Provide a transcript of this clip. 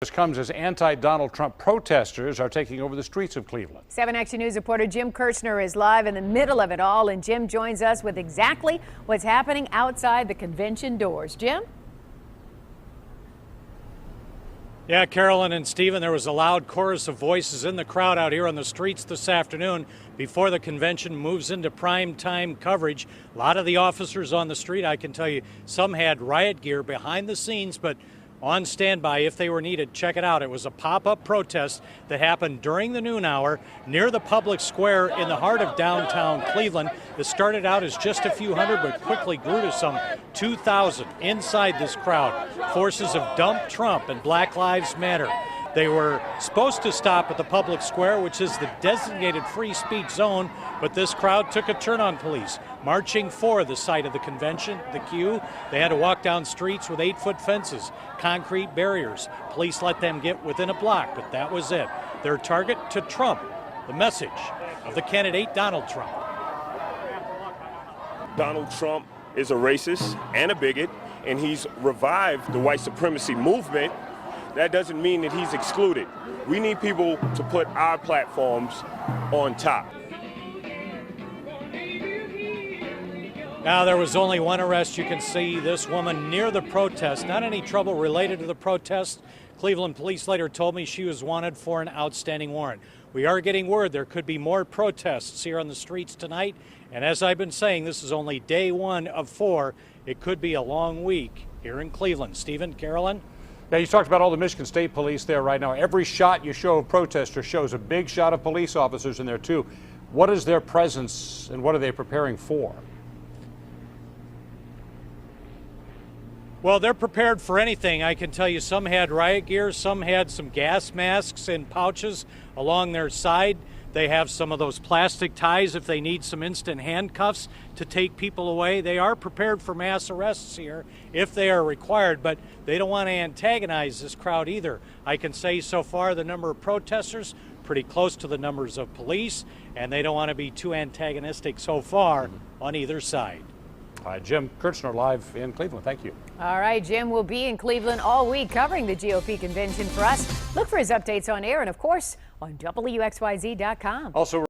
This comes as anti-Donald Trump protesters are taking over the streets of Cleveland. 7 Action News reporter Jim Kirchner is live in the middle of it all, and Jim joins us with exactly what's happening outside the convention doors. Jim? Yeah, Carolyn and Stephen, there was a loud chorus of voices in the crowd out here on the streets this afternoon before the convention moves into prime time coverage. A lot of the officers on the street, I can tell you, some had riot gear behind the scenes, but on standby if they were needed. Check it out. It was a pop-up protest that happened during the noon hour near the public square in the heart of downtown Cleveland. It started out as just a few hundred, but quickly grew to some 2,000 inside this crowd. Forces of Dump Trump and Black Lives Matter. They were supposed to stop at the public square, which is the designated free speech zone, but this crowd took a turn on police, marching for the site of the convention, the queue. They had to walk down streets with 8-foot fences, concrete barriers. Police let them get within a block, but that was it. Their target to Trump, the message of the candidate Donald Trump. Donald Trump is a racist and a bigot, and he's revived the white supremacy movement. That doesn't mean that he's excluded. We need people to put our platforms on top. Now, there was only one arrest. You can see this woman near the protest. Not any trouble related to the protest. Cleveland police later told me she was wanted for an outstanding warrant. We are getting word there could be more protests here on the streets tonight. And as I've been saying, this is only day 1 of 4. It could be a long week here in Cleveland. Stephen, Carolyn? Now, you talked about all the Michigan State police there right now. Every shot you show of protesters shows a big shot of police officers in there, too. What is their presence and what are they preparing for? Well, they're prepared for anything. I can tell you some had riot gear, some had some gas masks in pouches along their side. They have some of those plastic ties if they need some instant handcuffs to take people away. They are prepared for mass arrests here if they are required, but they don't want to antagonize this crowd either. I can say so far the number of protesters pretty close to the numbers of police, and they don't want to be too antagonistic so far on either side. Jim Kirchner live in Cleveland. Thank you. All right, Jim will be in Cleveland all week covering the GOP convention for us. Look for his updates on air and, of course, on WXYZ.com. Also